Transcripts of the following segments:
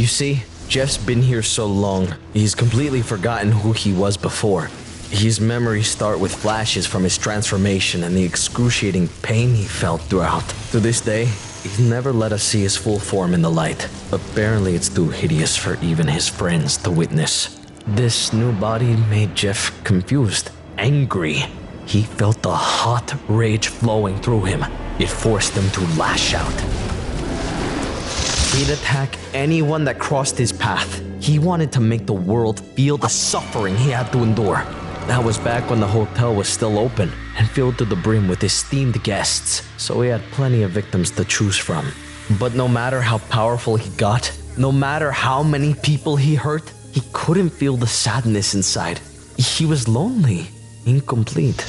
You see, Jeff's been here so long, he's completely forgotten who he was before. His memories start with flashes from his transformation and the excruciating pain he felt throughout. To this day, he's never let us see his full form in the light. Apparently it's too hideous for even his friends to witness. This new body made Jeff confused, angry. He felt the hot rage flowing through him. It forced him to lash out. He'd attack anyone that crossed his path. He wanted to make the world feel the suffering he had to endure. That was back when the hotel was still open and filled to the brim with esteemed guests, so he had plenty of victims to choose from. But no matter how powerful he got, no matter how many people he hurt, he couldn't feel the sadness inside. He was lonely, incomplete.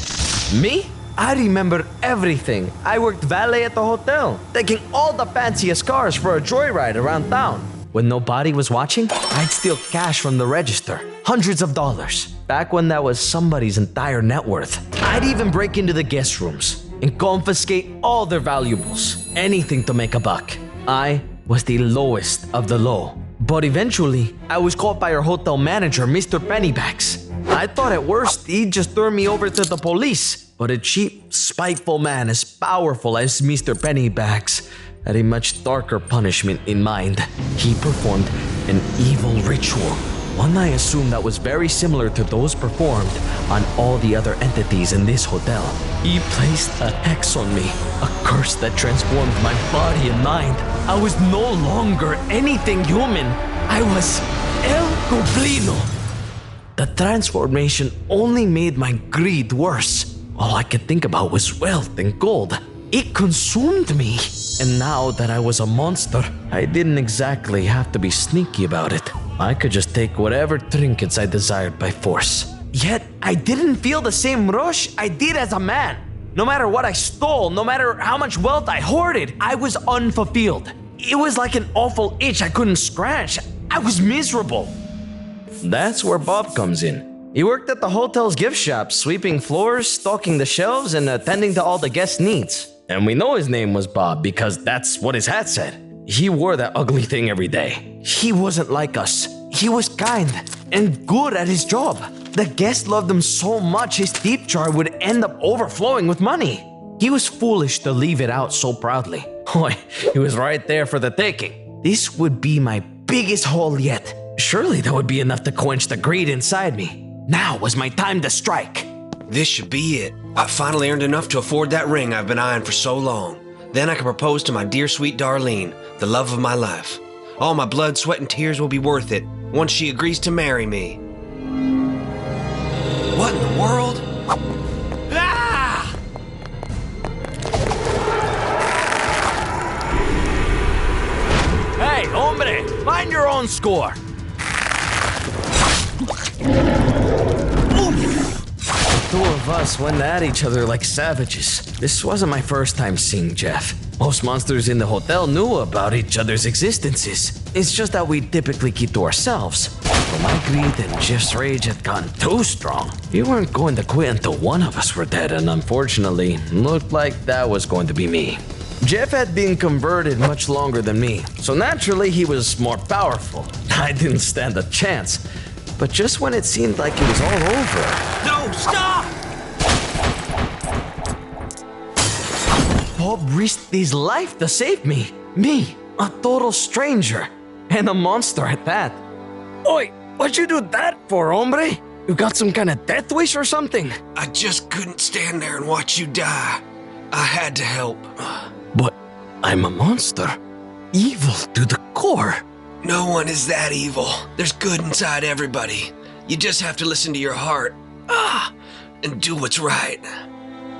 Me? I remember everything. I worked valet at the hotel, taking all the fanciest cars for a joyride around town. When nobody was watching, I'd steal cash from the register, hundreds of dollars. Back when that was somebody's entire net worth. I'd even break into the guest rooms and confiscate all their valuables, anything to make a buck. I was the lowest of the low. But eventually, I was caught by our hotel manager, Mr. Pennybags. I thought at worst he'd just turn me over to the police. But a cheap, spiteful man as powerful as Mr. Pennybags had a much darker punishment in mind. He performed an evil ritual, one I assume that was very similar to those performed on all the other entities in this hotel. He placed a hex on me, a curse that transformed my body and mind. I was no longer anything human. I was El Goblino. The transformation only made my greed worse. All I could think about was wealth and gold. It consumed me. And now that I was a monster, I didn't exactly have to be sneaky about it. I could just take whatever trinkets I desired by force. Yet, I didn't feel the same rush I did as a man. No matter what I stole, no matter how much wealth I hoarded, I was unfulfilled. It was like an awful itch I couldn't scratch. I was miserable. That's where Bob comes in. He worked at the hotel's gift shop, sweeping floors, stocking the shelves, and attending to all the guests' needs. And we know his name was Bob because that's what his hat said. He wore that ugly thing every day. He wasn't like us. He was kind and good at his job. The guests loved him so much his tip jar would end up overflowing with money. He was foolish to leave it out so proudly. Boy, he was right there for the taking. This would be my biggest haul yet. Surely that would be enough to quench the greed inside me. Now was my time to strike. This should be it. I finally earned enough to afford that ring I've been eyeing for so long. Then I can propose to my dear sweet Darlene, the love of my life. All my blood, sweat, and tears will be worth it once she agrees to marry me. What in the world? Ah! Hey, hombre, find your own score. The two of us went at each other like savages. This wasn't my first time seeing Jeff. Most monsters in the hotel knew about each other's existences. It's just that we typically keep to ourselves. But my greed and Jeff's rage had gotten too strong. We weren't going to quit until one of us were dead, and unfortunately, looked like that was going to be me. Jeff had been converted much longer than me, so naturally he was more powerful. I didn't stand a chance. But just when it seemed like it was all over... No, stop! Bob risked his life to save me. Me, a total stranger. And a monster at that. Oi, what'd you do that for, hombre? You got some kind of death wish or something? I just couldn't stand there and watch you die. I had to help. But I'm a monster. Evil to the core. No one is that evil. There's good inside everybody. You just have to listen to your heart. And do what's right.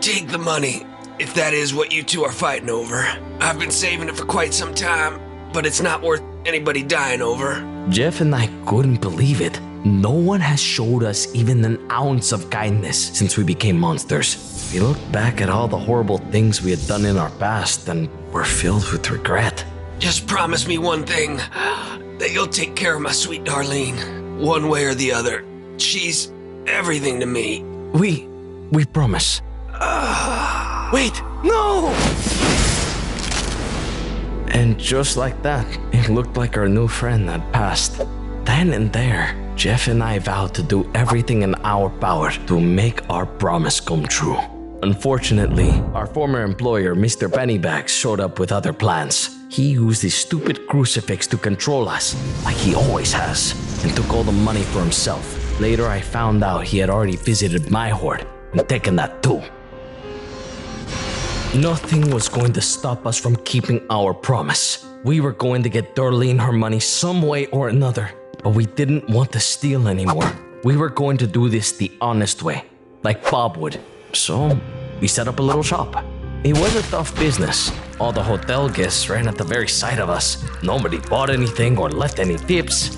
Take the money, if that is what you two are fighting over. I've been saving it for quite some time, but it's not worth anybody dying over. Jeff and I couldn't believe it. No one has showed us even an ounce of kindness since we became monsters. We looked back at all the horrible things we had done in our past and were filled with regret. Just promise me one thing, that you'll take care of my sweet Darlene, one way or the other. She's everything to me. We promise. Wait, no! And just like that, it looked like our new friend had passed. Then and there, Jeff and I vowed to do everything in our power to make our promise come true. Unfortunately, our former employer, Mr. Pennybags, showed up with other plans. He used his stupid crucifix to control us, like he always has, and took all the money for himself. Later, I found out he had already visited my hoard and taken that too. Nothing was going to stop us from keeping our promise. We were going to get Darlene her money some way or another, but we didn't want to steal anymore. We were going to do this the honest way, like Bob would. So, we set up a little shop. It was a tough business. All the hotel guests ran at the very sight of us. Nobody bought anything or left any tips.